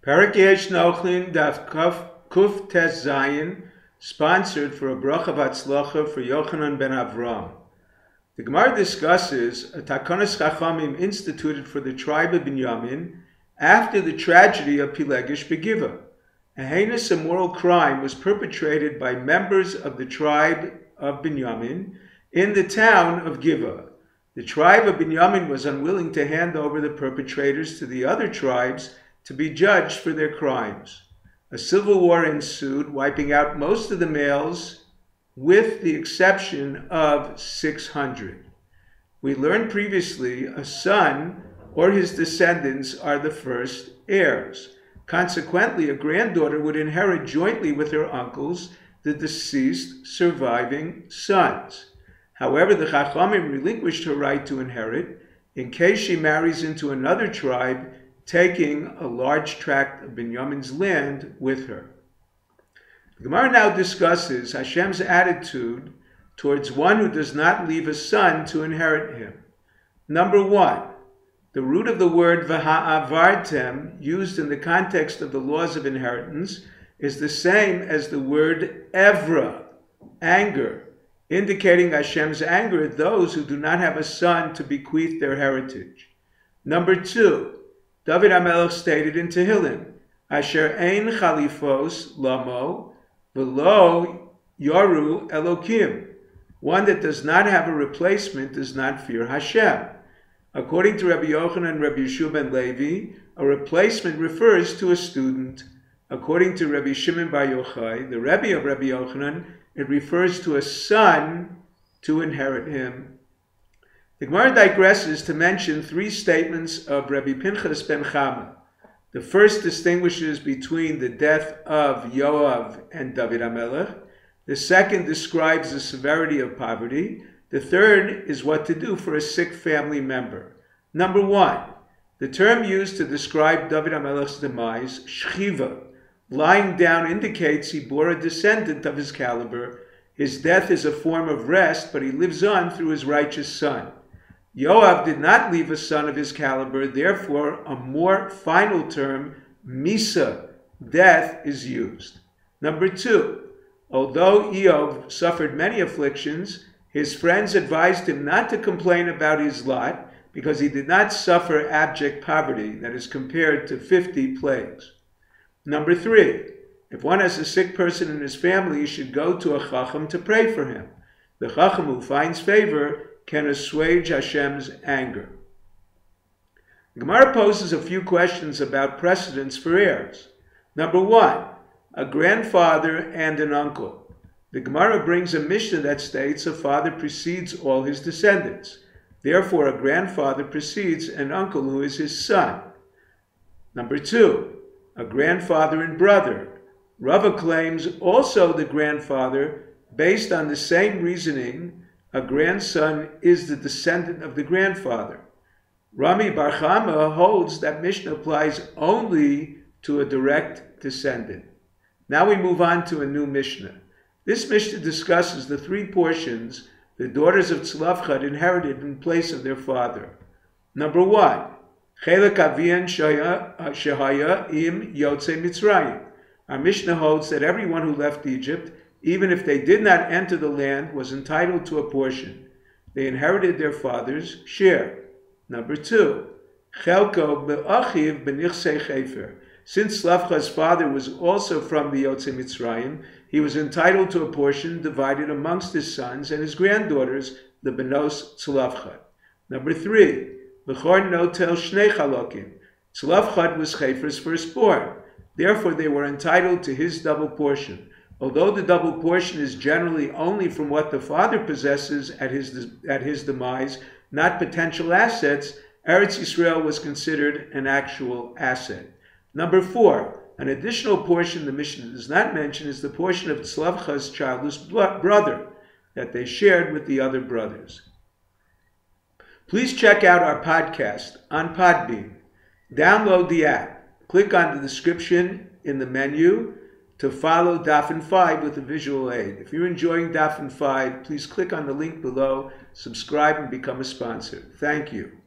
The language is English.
Parak Yesh Nochlin Daf Kuf Tes Zayin, sponsored for a bracha v'atzlacha for Yochanan ben Avram. The Gemara discusses a Takonos Chachamim instituted for the tribe of Binyamin after the tragedy of Pilegish Begiva. A heinous immoral crime was perpetrated by members of the tribe of Binyamin in the town of Giva. The tribe of Binyamin was unwilling to hand over the perpetrators to the other tribes to be judged for their crimes. A civil war ensued, wiping out most of the males, with the exception of 600. We learned previously a son or his descendants are the first heirs. Consequently, a granddaughter would inherit jointly with her uncles the deceased surviving sons. However, the Chachamim relinquished her right to inherit in case she marries into another tribe, taking a large tract of Binyamin's land with her. The Gemara now discusses Hashem's attitude towards one who does not leave a son to inherit him. Number one, the root of the word v'ha'avartem, used in the context of the laws of inheritance, is the same as the word evra, anger, indicating Hashem's anger at those who do not have a son to bequeath their heritage. Number two, David HaMelech stated in Tehillim, Asher ein chalifos lamo v'lo yoru Elokim. One that does not have a replacement does not fear Hashem. According to Rabbi Yochanan and Rabbi Yeshua ben Levi, a replacement refers to a student. According to Rabbi Shimon bar Yochai, the Rebbe of Rabbi Yochanan, it refers to a son to inherit him. The Gemara digresses to mention three statements of Rabbi Pinchas ben Chama. The first distinguishes between the death of Yoav and David HaMelech. The second describes the severity of poverty. The third is what to do for a sick family member. Number one, the term used to describe David HaMelech's demise, shchiva, lying down, indicates he bore a descendant of his caliber. His death is a form of rest, but he lives on through his righteous son. Yoav did not leave a son of his caliber, therefore a more final term, misa, death, is used. Number two, although Eov suffered many afflictions, his friends advised him not to complain about his lot because he did not suffer abject poverty that is compared to 50 plagues. Number three, if one has a sick person in his family, he should go to a chacham to pray for him. The chacham who finds favor can assuage Hashem's anger. The Gemara poses a few questions about precedents for heirs. Number one, a grandfather and an uncle. The Gemara brings a Mishnah that states a father precedes all his descendants. Therefore, a grandfather precedes an uncle who is his son. Number two, a grandfather and brother. Rava claims also the grandfather, based on the same reasoning, a grandson is the descendant of the grandfather. Rami Bar Chama holds that Mishnah applies only to a direct descendant. Now we move on to a new Mishnah. This Mishnah discusses the three portions the daughters of Tzlafchad inherited in place of their father. Number one, Chelek Avian Shehaya Im Yotze Mitzrayim. Our Mishnah holds that everyone who left Egypt, even if they did not enter the land, was entitled to a portion. They inherited their father's share. Number two, Chelko Be'achiv B'nichsei Chefer. Since Tzlafchad's father was also from the Yotze Mitzrayim, he was entitled to a portion divided amongst his sons and his granddaughters, the Benos Tzlafchad. Number three, B'chor Notel Shnei Chalokim. Tzlafchad was Chefer's firstborn. Therefore, they were entitled to his double portion. Although the double portion is generally only from what the father possesses at his demise, not potential assets, Eretz Yisrael was considered an actual asset. Number four, an additional portion the Mishnah does not mention is the portion of Tzlafchad's childless brother that they shared with the other brothers. Please check out our podcast on Podbean. Download the app. Click on the description in the menu to follow Daf 5 with a visual aid. If you're enjoying Daf 5, please click on the link below, subscribe, and become a sponsor. Thank you.